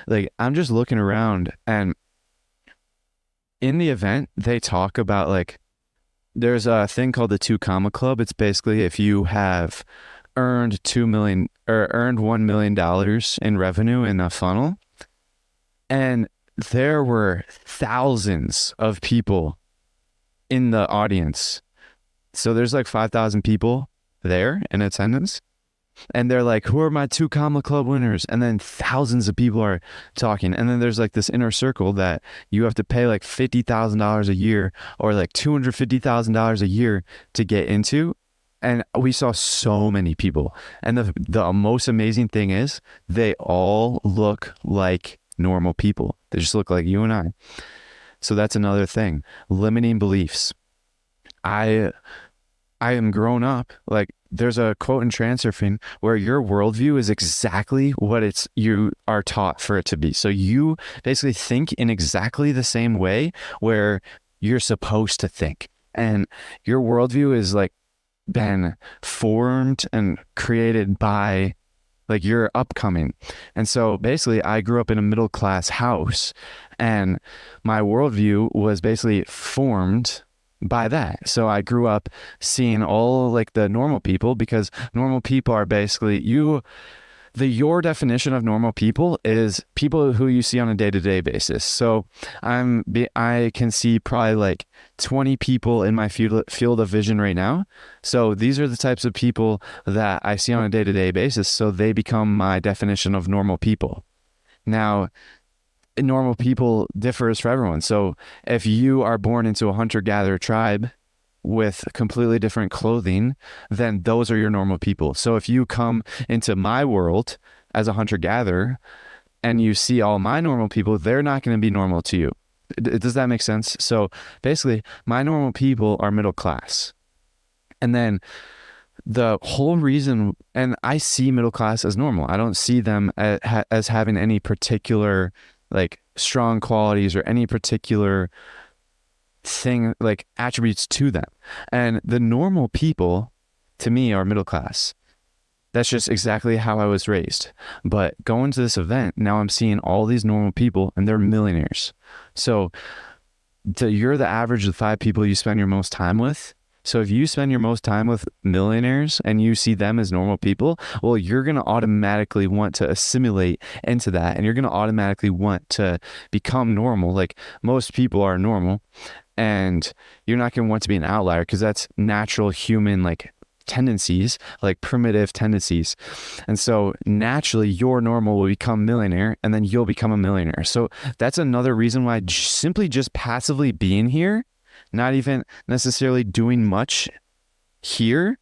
like I'm just looking around, and in the event they talk about like, there's a thing called the 2 comma club. It's basically if you have earned $2 million or earned $1 million in revenue in a funnel, and there were thousands of people in the audience. So there's like 5,000 people there in attendance, and they're like, who are my 2 comma club winners? And then thousands of people are talking. And then there's like this inner circle that you have to pay like $50,000 a year or like $250,000 a year to get into. And we saw so many people. And the most amazing thing is they all look like normal people. They just look like you and I. So that's another thing. Limiting beliefs. I am grown up. Like there's a quote in Transurfing where your worldview is exactly what you are taught for it to be. So you basically think in exactly the same way where you're supposed to think. And your worldview is like been formed and created by Like you're upcoming. And so basically I grew up in a middle class house, and my worldview was basically formed by that. So I grew up seeing all like the normal people, because normal people are basically your definition of normal people is people who you see on a day-to-day basis. So I can see probably like 20 people in my field of vision right now. So these are the types of people that I see on a day-to-day basis. So they become my definition of normal people. Now, normal people differs for everyone. So if you are born into a hunter-gatherer tribe with completely different clothing, then those are your normal people. So if you come into my world as a hunter-gatherer and you see all my normal people, they're not going to be normal to you. Does that make sense? So basically, my normal people are middle class. And then the whole reason, and I see middle class as normal. I don't see them as having any particular like strong qualities or any particular thing like attributes to them. And the normal people to me are middle class. That's just exactly how I was raised. But going to this event, now I'm seeing all these normal people and they're millionaires. So you're the average of the 5 people you spend your most time with. So if you spend your most time with millionaires and you see them as normal people, well, you're going to automatically want to assimilate into that, and you're going to automatically want to become normal. Like most people are normal, and you're not going to want to be an outlier, because that's natural human like tendencies, like primitive tendencies. And so naturally your normal will become millionaire, and then you'll become a millionaire. So that's another reason why simply just passively being here, not even necessarily doing much here,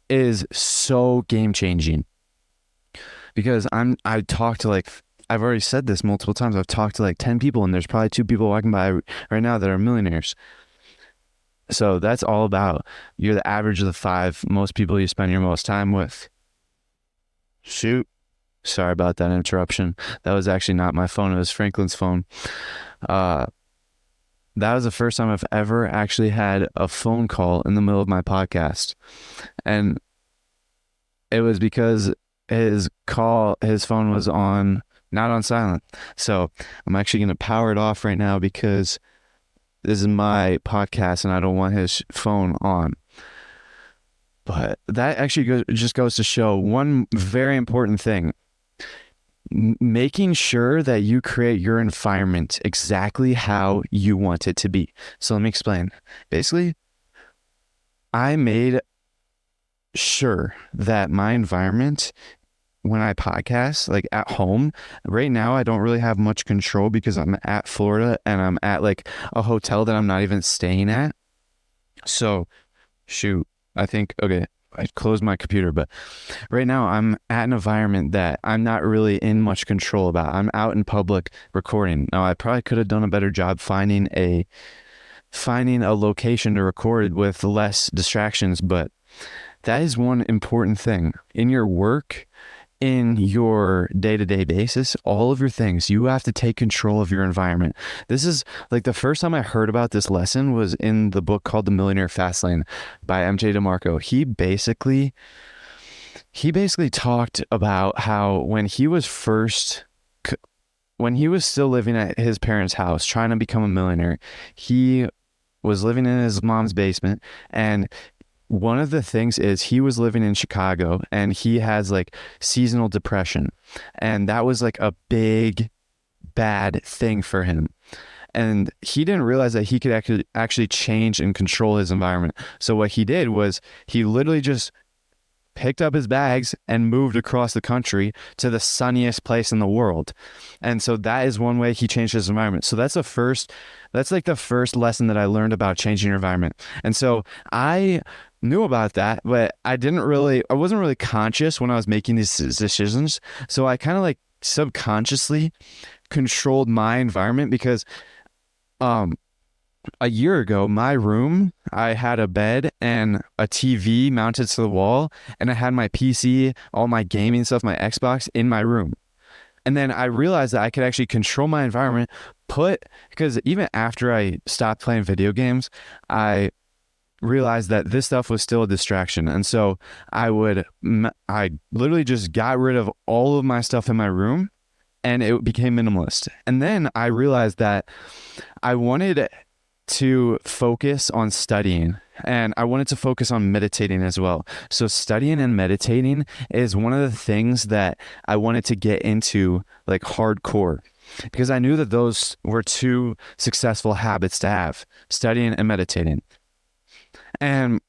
is so game changing. Because I talked to like, I've already said this multiple times, I've talked to like 10 people, and there's probably 2 people walking by right now that are millionaires. So that's all about you're the average of the 5 most people you spend your most time with. Shoot. Sorry about that interruption. That was actually not my phone. It was Franklin's phone. That was the first time I've ever actually had a phone call in the middle of my podcast. And it was because his phone was not on silent. So I'm actually going to power it off right now, because this is my podcast and I don't want his phone on. But that actually just goes to show one very important thing. Making sure that you create your environment exactly how you want it to be. So let me explain. Basically, I made sure that my environment when I podcast, like at home, right now, I don't really have much control because I'm at Florida and I'm at like a hotel that I'm not even staying at. So shoot, okay, I closed my computer, but right now I'm at an environment that I'm not really in much control about. I'm out in public recording. Now I probably could have done a better job finding a location to record with less distractions, but that is one important thing in your work, in your day-to-day basis, all of your things, you have to take control of your environment. This is like the first time I heard about this lesson was in the book called The Millionaire Fastlane by MJ DeMarco. He basically talked about how when he was still living at his parents' house trying to become a millionaire, he was living in his mom's basement, and one of the things is he was living in Chicago and he has like seasonal depression, and that was like a big bad thing for him, and he didn't realize that he could actually change and control his environment. So what he did was he literally just picked up his bags and moved across the country to the sunniest place in the world. And so that is one way he changed his environment. So that's like the first lesson that I learned about changing your environment. And so I knew about that, but I wasn't really conscious when I was making these decisions. So I kind of like subconsciously controlled my environment, because a year ago, my room, I had a bed and a TV mounted to the wall, and I had my PC, all my gaming stuff, my Xbox in my room. And then I realized that I could actually control my environment, because even after I stopped playing video games, I realized that this stuff was still a distraction. And so I literally just got rid of all of my stuff in my room, and it became minimalist. And then I realized that I wanted to focus on studying, and I wanted to focus on meditating as well. So studying and meditating is one of the things that I wanted to get into like hardcore, because I knew that those were two successful habits to have: studying and meditating. And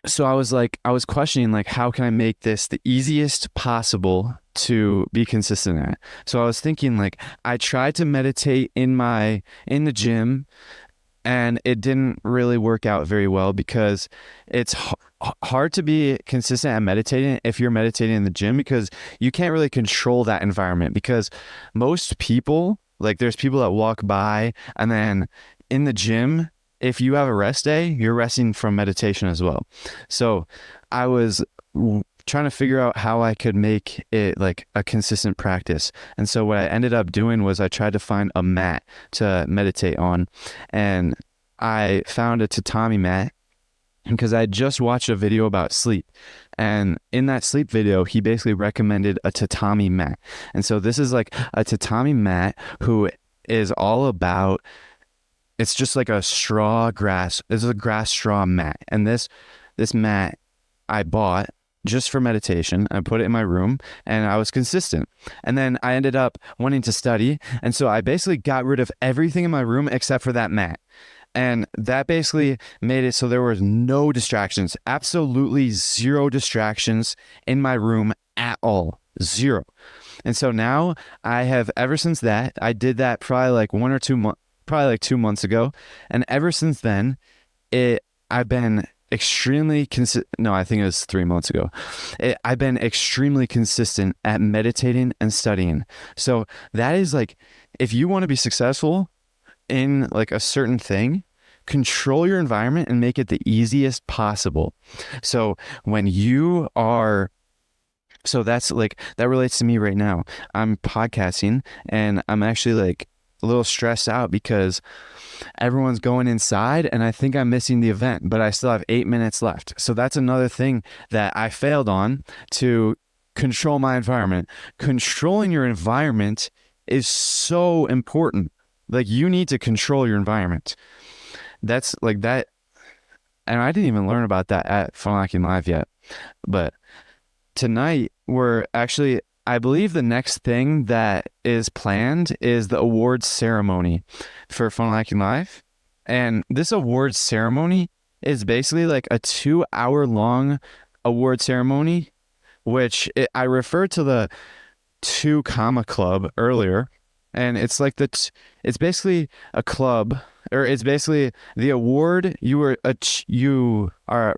so I was questioning, like, how can I make this the easiest possible to be consistent at? So I was thinking, like, I tried to meditate in the gym, and it didn't really work out very well, because it's hard to be consistent at meditating if you're meditating in the gym, because you can't really control that environment. Because most people, like, there's people that walk by, and then in the gym, if you have a rest day, you're resting from meditation as well. So I was trying to figure out how I could make it like a consistent practice. And so what I ended up doing was I tried to find a mat to meditate on, and I found a tatami mat because I just watched a video about sleep. And in that sleep video, he basically recommended a tatami mat. And so this is like a tatami mat who is all about, it's just like a grass straw mat. And this mat I bought just for meditation. I put it in my room, and I was consistent. And then I ended up wanting to study. And so I basically got rid of everything in my room except for that mat. And that basically made it so there was no distractions, absolutely zero distractions in my room at all. Zero. And so now ever since that, I did that probably like 2 months ago. And ever since then, I've been extremely consistent. No, I think it was 3 months ago. I've been extremely consistent at meditating and studying. So that is like, if you want to be successful in like a certain thing, control your environment and make it the easiest possible. So that's like, that relates to me right now. I'm podcasting, and I'm actually like a little stressed out because everyone's going inside, and I think I'm missing the event, but I still have 8 minutes left. So that's another thing that I failed on, to control my environment. Controlling your environment is so important. Like, you need to control your environment. That's like that. And I didn't even learn about that at Funnel Hacking Live yet. But tonight, I believe the next thing that is planned is the awards ceremony for Funnel Hacking Live. And this awards ceremony is basically like a 2-hour long award ceremony, which I referred to the 2 Comma Club earlier. And it's like it's basically a club, or it's basically the award you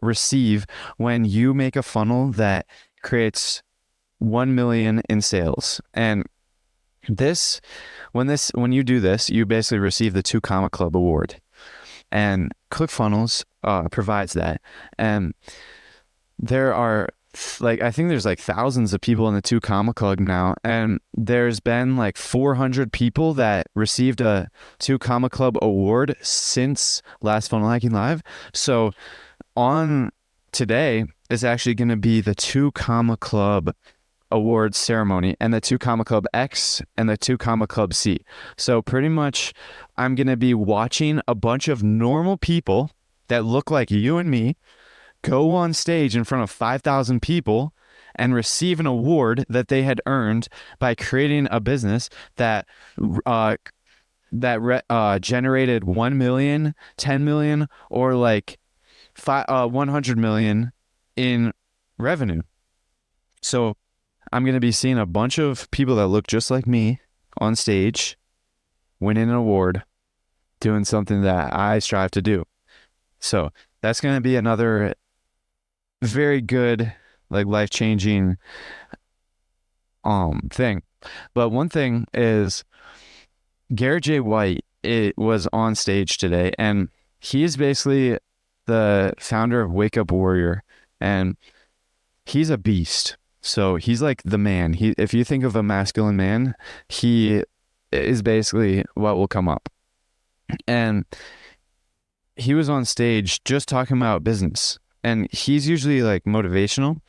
receive when you make a funnel that creates 1 million in sales. And when you do this, you basically receive the 2 Comma Club award. And ClickFunnels provides that. And there are I think there's like thousands of people in the 2 Comma Club now, and there's been like 400 people that received a 2 Comma Club award since last Funnel Hacking Live. So on today is actually going to be the 2 Comma Club awards ceremony, and the 2 Comma Club X and the 2 Comma Club C. So pretty much I'm going to be watching a bunch of normal people that look like you and me go on stage in front of 5,000 people and receive an award that they had earned by creating a business that generated 1 million, 10 million, or like 100 million in revenue. So I'm going to be seeing a bunch of people that look just like me on stage, winning an award, doing something that I strive to do. So that's going to be another very good, like, life-changing thing. But one thing is, Garrett J. White, it was on stage today, and he is basically the founder of Wake Up Warrior, and he's a beast. So he's like the man. If you think of a masculine man, he is basically what will come up. And he was on stage just talking about business, and he's usually like motivational.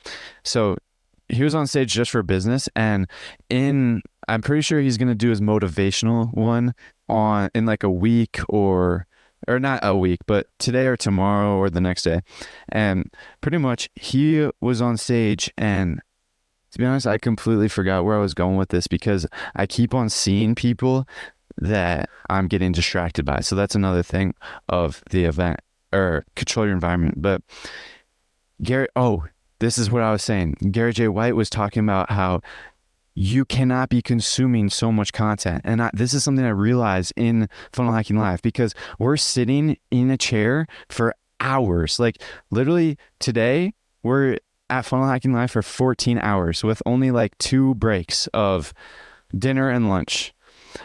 So he was on stage just for business, and in I'm pretty sure he's gonna do his motivational one on in like a week or not a week, but today or tomorrow or the next day. And pretty much he was on stage, and to be honest, I completely forgot where I was going with this because I keep on seeing people that I'm getting distracted by. So that's another thing of the event, or control your environment. But this is what I was saying. Gary J. White was talking about how you cannot be consuming so much content. And this is something I realized in Funnel Hacking Live, because we're sitting in a chair for hours. Like literally today, we're at Funnel Hacking Live for 14 hours with only like 2 breaks of dinner and lunch.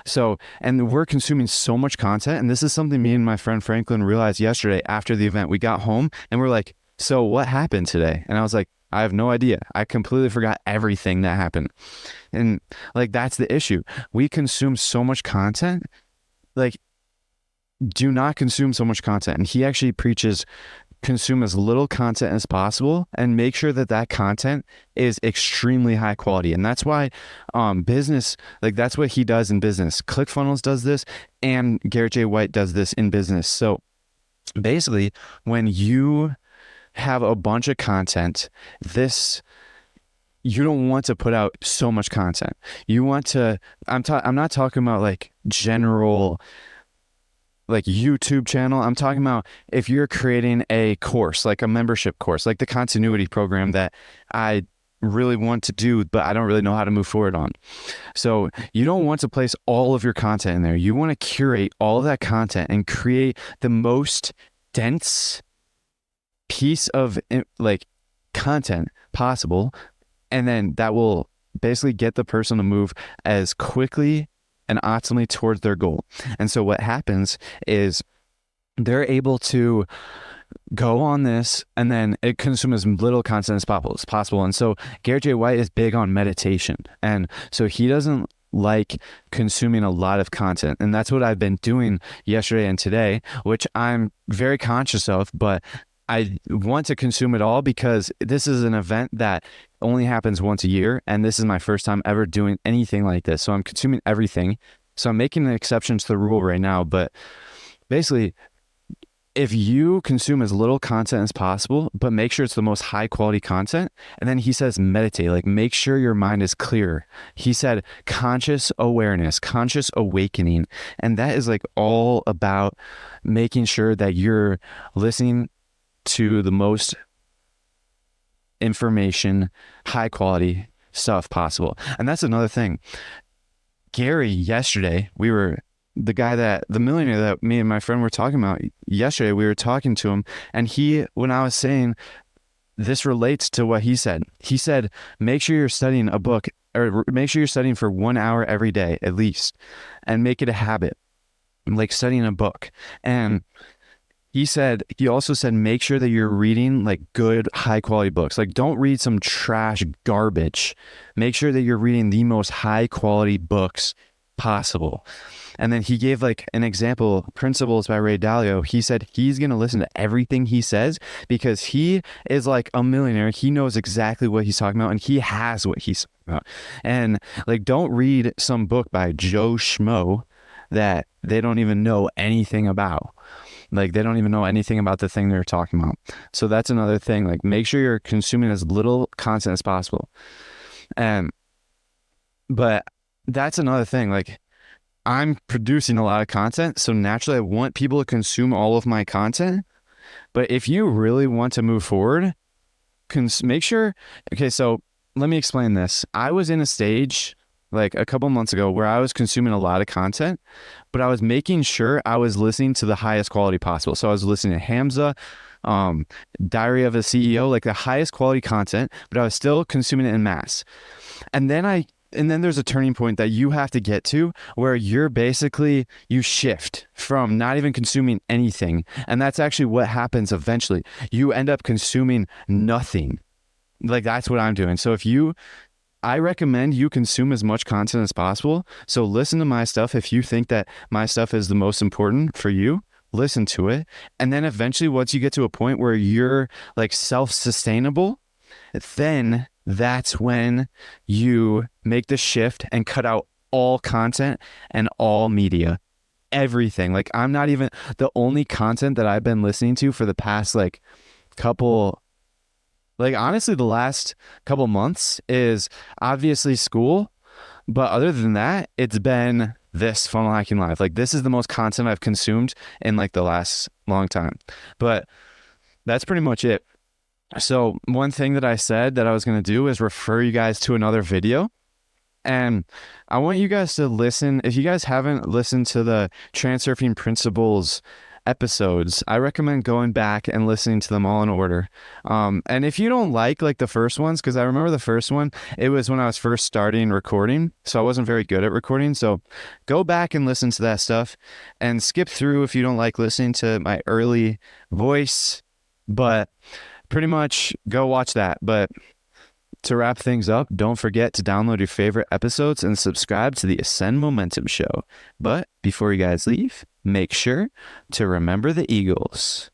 So, and we're consuming so much content. And this is something me and my friend Franklin realized yesterday after the event. We got home and we're like, so what happened today? And I was like, I have no idea. I completely forgot everything that happened. And like, that's the issue. We consume so much content. Like, do not consume so much content. And he actually preaches consume as little content as possible and make sure that that content is extremely high quality. And that's why business, like that's what he does in business. ClickFunnels does this, and Garrett J. White does this in business. So basically, when you have a bunch of content, you don't want to put out so much content. You want to, I'm not talking about like general like YouTube channel. I'm talking about if you're creating a course, like a membership course, like the continuity program that I really want to do, but I don't really know how to move forward on. So you don't want to place all of your content in there. You want to curate all of that content and create the most dense piece of like content possible. And then that will basically get the person to move as quickly and optimally towards their goal. And so what happens is they're able to go on this and then it consume as little content as possible. And so Garrett J. White is big on meditation. And so he doesn't like consuming a lot of content. And that's what I've been doing yesterday and today, which I'm very conscious of, but I want to consume it all because this is an event that only happens once a year. And this is my first time ever doing anything like this. So I'm consuming everything. So I'm making an exception to the rule right now. But basically, if you consume as little content as possible, but make sure it's the most high quality content. And then he says, meditate, like make sure your mind is clear. He said, conscious awareness, conscious awakening. And that is like all about making sure that you're listening to the most information, high quality stuff possible. And that's another thing. Gary, yesterday, the millionaire that me and my friend were talking about yesterday, we were talking to him, and when I was saying this relates to what he said make sure you're studying a book, or make sure you're studying for 1 hour every day at least, and make it a habit, like studying a book. And he also said, make sure that you're reading like good, high quality books. Like don't read some trash garbage. Make sure that you're reading the most high quality books possible. And then he gave like an example, Principles by Ray Dalio. He said he's going to listen to everything he says because he is like a millionaire. He knows exactly what he's talking about and he has what he's talking about. And like, don't read some book by Joe Schmo that they don't even know anything about. Like they don't even know anything about the thing they're talking about. So that's another thing. Like make sure you're consuming as little content as possible. But that's another thing. Like I'm producing a lot of content. So naturally I want people to consume all of my content. But if you really want to move forward, make sure, okay, so let me explain this. I was in a stage like a couple months ago where I was consuming a lot of content, but I was making sure I was listening to the highest quality possible. So I was listening to Hamza, Diary of a CEO, like the highest quality content, but I was still consuming it in mass. And then there's a turning point that you have to get to where you shift from not even consuming anything. And that's actually what happens eventually. You end up consuming nothing. Like that's what I'm doing. So I recommend you consume as much content as possible. So listen to my stuff if you think that my stuff is the most important for you. listen to it. And then eventually, once you get to a point where you're like self-sustainable, then that's when you make the shift and cut out all content and all media, everything. Like, I'm not even the only content that I've been listening to for the past like couple, like honestly, the last couple months is obviously school. But other than that, it's been this Funnel Hacking Live. Like, this is the most content I've consumed in like the last long time. But that's pretty much it. So one thing that I said that I was going to do is refer you guys to another video. And I want you guys to listen. If you guys haven't listened to the Transurfing Principles episodes, I recommend going back and listening to them all in order. And if you don't like the first ones, because I remember the first one, it was when I was first starting recording, so I wasn't very good at recording. So go back and listen to that stuff and skip through if you don't like listening to my early voice, but pretty much go watch that. But to wrap things up, don't forget to download your favorite episodes and subscribe to the Ascend Momentum Show. But before you guys leave, make sure to remember the Eagles.